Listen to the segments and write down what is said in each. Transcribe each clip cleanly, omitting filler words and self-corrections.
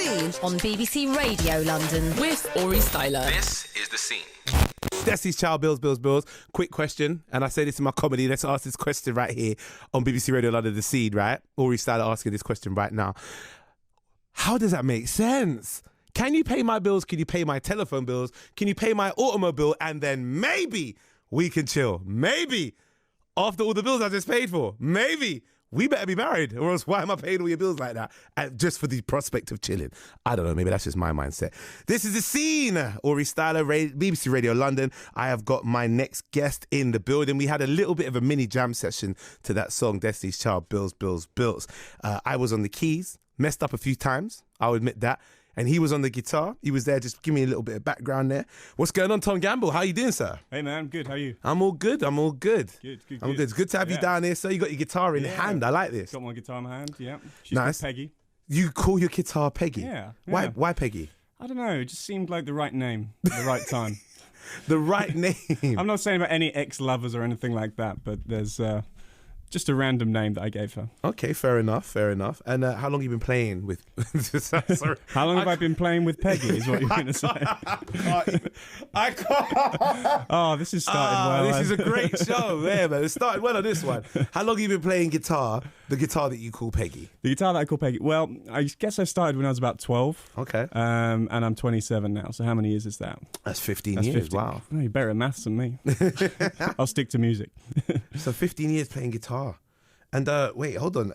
Scene on BBC Radio London with Aurie Styla. This is The Scene. Destiny's Child, Bills. Quick question, and I say this in my comedy. Let's ask this question right here on BBC Radio London, The Scene, right? Aurie Styla asking this question right now. How does that make sense? Can you pay my bills? Can you pay my telephone bills? Can you pay my automobile? And then maybe we can chill. Maybe after all the bills I just paid for, maybe we better be married, or else why am I paying all your bills like that? And just for the prospect of chilling. I don't know, maybe that's just my mindset. This is The Scene. Aurie Styla, BBC Radio London. I have got my next guest in the building. We had a little bit of a mini jam session to that song, Destiny's Child, Bills. I was on the keys, messed up a few times, I'll admit that. And he was on the guitar. He was there, just give me a little bit of background there. What's going on, Tom Gamble? How you doing, sir? Hey, man, I'm good. How are you? I'm all good. Good. I'm good. It's good to have you down here, sir. You got your guitar in hand. I like this. Got my guitar in my hand, yeah. She's nice. Peggy. You call your guitar Peggy? Yeah. Why Peggy? I don't know. It just seemed like the right name at the right time. The right name. I'm not saying about any ex-lovers or anything like that, but there's just a random name that I gave her. Okay, fair enough. And how long have you been playing with... Sorry. How long have I been playing with Peggy is what you're going to say. I can't. Oh, this is started well. This is a great show. Yeah, man. It started well on this one. How long have you been playing guitar, the guitar that you call Peggy? The guitar that I call Peggy? Well, I guess I started when I was about 12. Okay. And I'm 27 now, so how many years is that? That's 15 years, 15. Wow. Oh, you're better at maths than me. I'll stick to music. So 15 years playing guitar. And wait, hold on.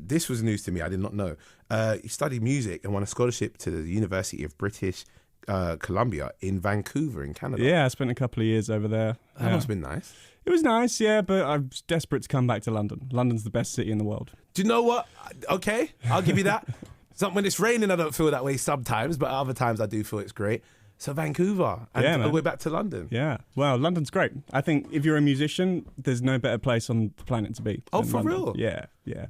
This was news to me. I did not know. You studied music and won a scholarship to the University of British Columbia in Vancouver in Canada. Yeah, I spent a couple of years over there. That must have been nice. It was nice, yeah, but I was desperate to come back to London. London's the best city in the world. Do you know what? Okay, I'll give you that. When it's raining, I don't feel that way sometimes, but other times I do feel it's great. So Vancouver, and we're back to London. Yeah, well, London's great. I think if you're a musician, there's no better place on the planet to be. Oh, for London. real? Yeah.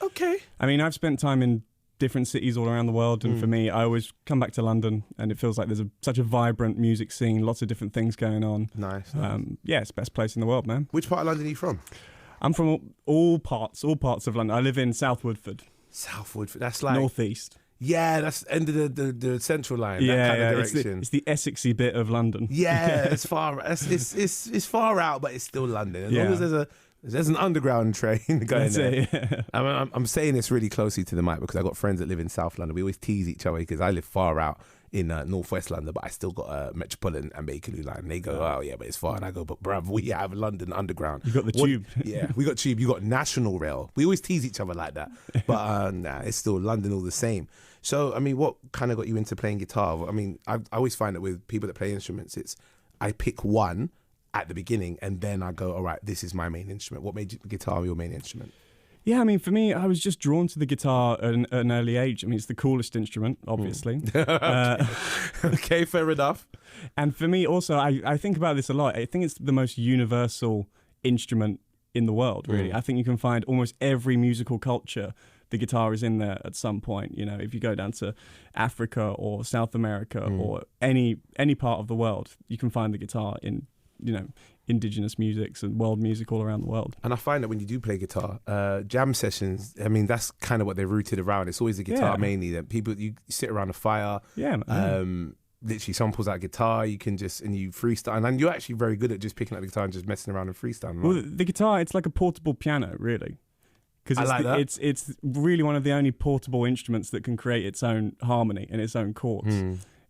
Okay. I mean, I've spent time in different cities all around the world, and for me, I always come back to London, and it feels like there's such a vibrant music scene, lots of different things going on. Nice. Yeah, it's the best place in the world, man. Which part of London are you from? I'm from all parts of London. I live in South Woodford. South Woodford, that's like... Northeast. Yeah, that's end of the central line. Yeah, that kind of direction. It's the Essexy bit of London. Yeah, it's far. It's far out, but it's still London. As long as there's an underground train going there. Yeah. I'm saying this really closely to the mic because I got friends that live in South London. We always tease each other because I live far out in northwest London, but I still got a Metropolitan and Bakerloo line. And they go, oh yeah, but it's far. And I go, but bruv, we have London Underground. You got the tube. Yeah, we got tube. You got National Rail. We always tease each other like that, but it's still London all the same. So, I mean, what kind of got you into playing guitar? I mean, I always find that with people that play instruments, I pick one at the beginning and then I go, all right, this is my main instrument. What made guitar your main instrument? Yeah, I mean, for me, I was just drawn to the guitar at an early age. I mean, it's the coolest instrument, obviously. Okay, fair enough. And for me also, I think about this a lot. I think it's the most universal instrument in the world, really. I think you can find almost every musical culture, the guitar is in there at some point. You know, if you go down to Africa or South America or any part of the world, you can find the guitar in, you know, indigenous musics and world music all around the world. And I find that when you do play guitar, jam sessions, I mean, that's kind of what they're rooted around. It's always the guitar mainly. That people, you sit around a fire. Yeah, man. Literally, someone pulls out a guitar, you can and you freestyle. And you're actually very good at just picking up the guitar and just messing around and freestyling. Right? Well, the guitar, it's like a portable piano, really. Because it's really one of the only portable instruments that can create its own harmony and its own chords.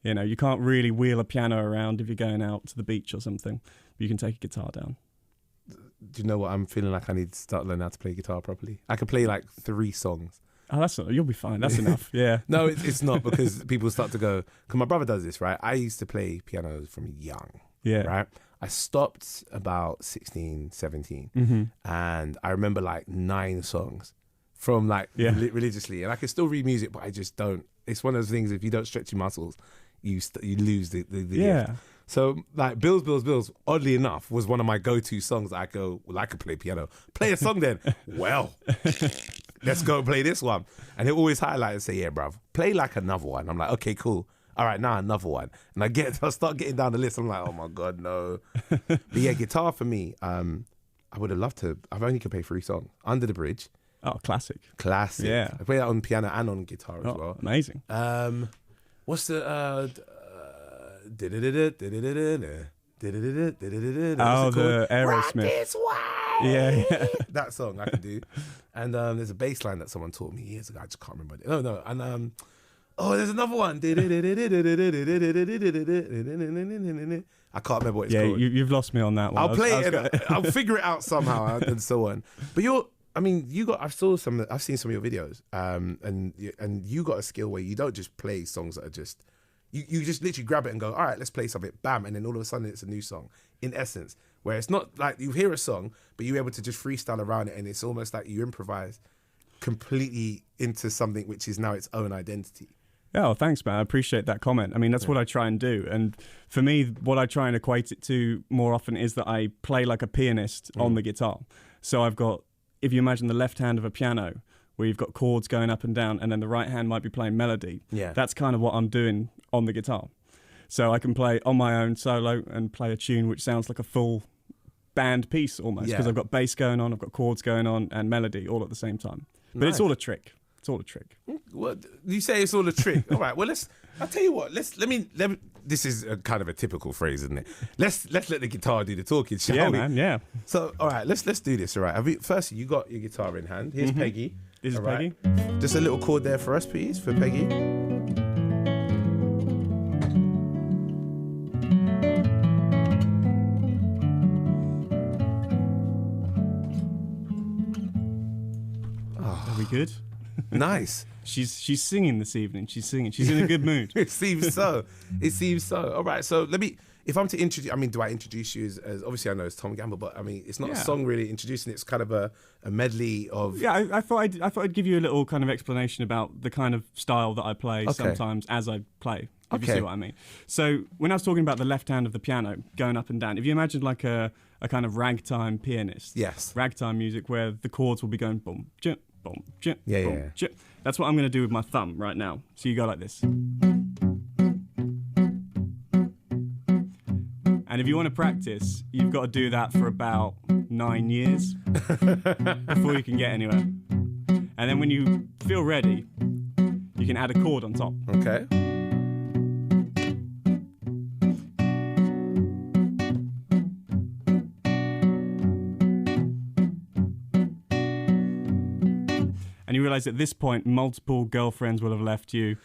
You know, you can't really wheel a piano around if you're going out to the beach or something. But you can take a guitar down. Do you know what? I'm feeling like I need to start learning how to play guitar properly. I can play like 3 songs. Oh, you'll be fine. That's enough. Yeah. No, it's not, because people start to go, because my brother does this, right? I used to play piano from young. Yeah. Right? I stopped about 16, 17. And I remember like 9 songs from like religiously. And I can still read music, but I just don't. It's one of those things, if you don't stretch your muscles, you lose the gift. So like Bills, oddly enough, was one of my go-to songs that I go, well, I could play piano. Play a song then. Well, let's go play this one. And he'll always highlight and say, yeah, bruv, play like another one. I'm like, okay, cool. All right, now another one. And I start getting down the list. I'm like, oh my God, no. But yeah, guitar for me, I would have loved to. I've only could play 3 songs. Under the Bridge, Oh, classic. Classic. Yeah. I play that on piano and on guitar as Oh, well. amazing. What's the the Aerosmith. This way. Yeah. That song I can do. And there's a bass line that someone taught me years ago. I just can't remember it. Oh no. And there's another one. I can't remember what it's called. You've lost me on that one. I'll play it. I'll figure it out somehow and so on. But I've seen some of your videos, and you got a skill where you don't just play songs that are just, you just literally grab it and go, all right, let's play something, bam, and then all of a sudden it's a new song. In essence, where it's not like you hear a song, but you're able to just freestyle around it, and it's almost like you improvise completely into something which is now its own identity. Oh, thanks, man. I appreciate that comment. I mean, that's what I try and do. And for me, what I try and equate it to more often is that I play like a pianist on the guitar. So I've got, if you imagine the left hand of a piano, where you've got chords going up and down, and then the right hand might be playing melody. Yeah. That's kind of what I'm doing on the guitar. So I can play on my own solo and play a tune which sounds like a full band piece almost, because I've got bass going on, I've got chords going on, and melody all at the same time. But It's all a trick. It's all a trick. Well, you say it's all a trick. All right. Well, I'll tell you what. Let me. This is a kind of a typical phrase, isn't it? Let's let the guitar do the talking, shall we? Yeah, man. Yeah. So, all right. Let's do this. All right. Firstly, you got your guitar in hand. Here's Peggy. This is all right? Peggy. Just a little chord there for us, please, for Peggy. Are we good? Nice. She's singing this evening. She's singing. She's in a good mood. It seems so. All right. So if I'm to introduce, do I introduce you as obviously I know it's Tom Gamble, but it's not a song really introducing. It's kind of a medley of. Yeah, I thought I'd give you a little kind of explanation about the kind of style that I play sometimes as I play. If you see what I mean. So when I was talking about the left hand of the piano going up and down, if you imagine like a kind of ragtime pianist. Yes. Ragtime music where the chords will be going boom, jump, boom, jump, Yeah, boom, yeah. jump. That's what I'm going to do with my thumb right now. So you go like this. And if you want to practice, you've got to do that for about 9 years before you can get anywhere. And then when you feel ready, you can add a chord on top. Okay. And you realise at this point, multiple girlfriends will have left you.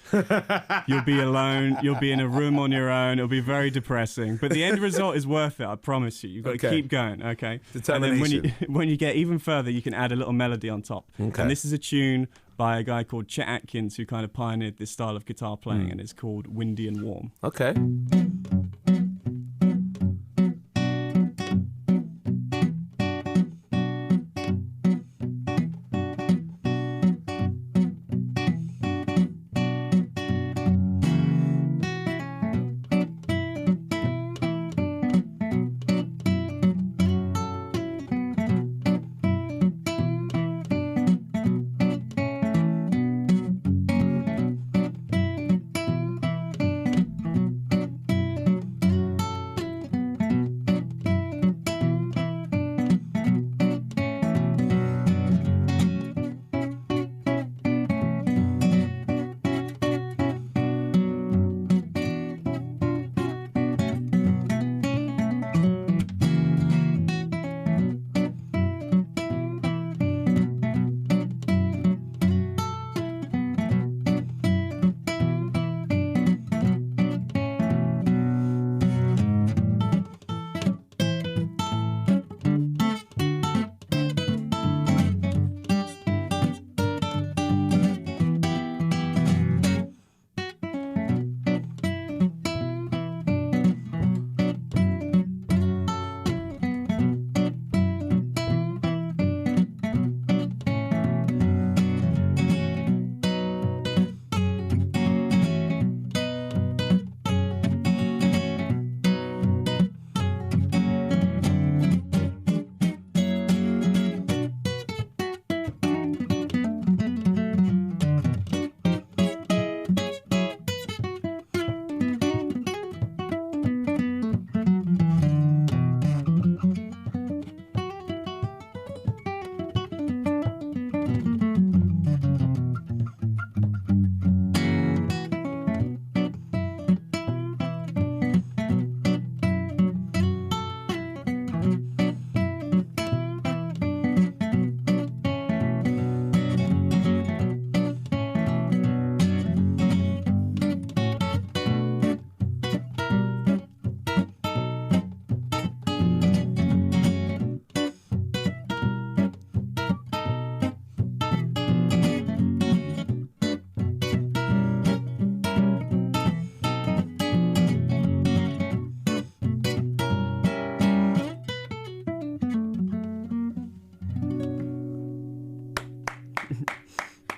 You'll be alone. You'll be in a room on your own. It'll be very depressing. But the end result is worth it, I promise you. You've got to keep going, okay? Determination. And then when you get even further, you can add a little melody on top. Okay. And this is a tune by a guy called Chet Atkins, who kind of pioneered this style of guitar playing, and it's called Windy and Warm. Okay.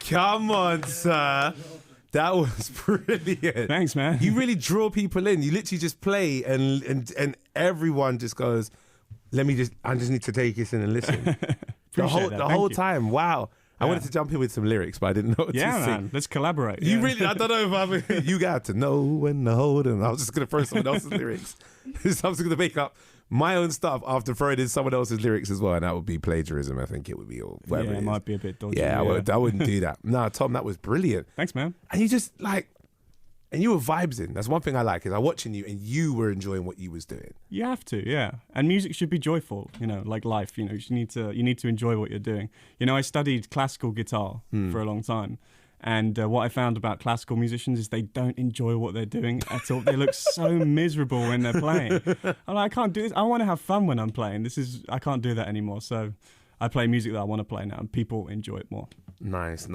Come on, sir. That was brilliant. Thanks, man. You really draw people in. You literally just play and everyone just goes, I just need to take this in and listen. the whole time. Wow. I wanted to jump in with some lyrics, but I didn't know what to sing. Man, let's collaborate. You really, I don't know if you got to know when to hold them. I was just going to throw someone else's lyrics. So I was going to make up my own stuff after throwing in someone else's lyrics as well, and that would be plagiarism. I think it would be all whatever it might be a bit dodgy. Yeah, I wouldn't do that. No, Tom, that was brilliant. Thanks, man. And you just and you were vibes in. That's one thing I like is I watching you and you were enjoying what you was doing. You have to, yeah. And music should be joyful, like life. You need to enjoy what you're doing. I studied classical guitar for a long time. And what I found about classical musicians is they don't enjoy what they're doing at all. They look so miserable when they're playing. I'm like, I can't do this. I want to have fun when I'm playing. I can't do that anymore. So I play music that I want to play now, and people enjoy it more. Nice.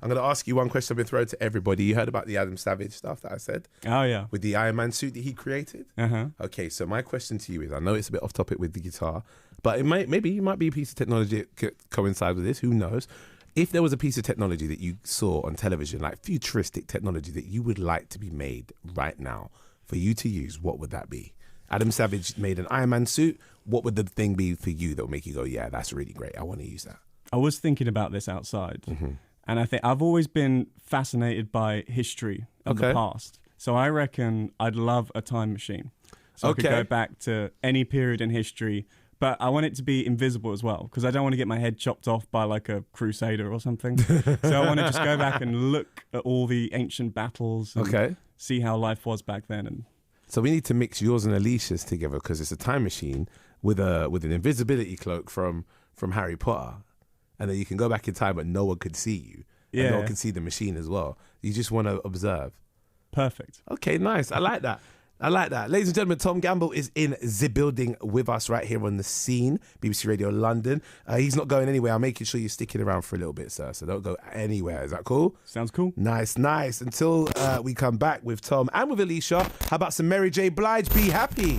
I'm going to ask you one question I've been throwing to everybody. You heard about the Adam Savage stuff that I said? Oh, yeah. With the Iron Man suit that he created? Uh-huh. Okay, so my question to you is, I know it's a bit off topic with the guitar, but it might be a piece of technology that could coincide with this. Who knows? If there was a piece of technology that you saw on television, like futuristic technology that you would like to be made right now for you to use, what would that be? Adam Savage made an Iron Man suit. What would the thing be for you that would make you go, yeah, that's really great. I want to use that. I was thinking about this outside. Mm-hmm. And I think I've always been fascinated by history of the past. So I reckon I'd love a time machine. So I could go back to any period in history, but I want it to be invisible as well, because I don't want to get my head chopped off by like a crusader or something. So I want to just go back and look at all the ancient battles and see how life was back then. And so we need to mix yours and Alicia's together, because it's a time machine with an invisibility cloak from Harry Potter. And then you can go back in time, but no one could see you. Yeah. And no one can see the machine as well. You just want to observe. Perfect. Okay, nice. I like that. Ladies and gentlemen, Tom Gamble is in the building with us right here on the scene, BBC Radio London. He's not going anywhere. I'm making sure you're sticking around for a little bit, sir. So don't go anywhere. Is that cool? Sounds cool. Nice. Until we come back with Tom and with Alicia, how about some Mary J. Blige, Be Happy?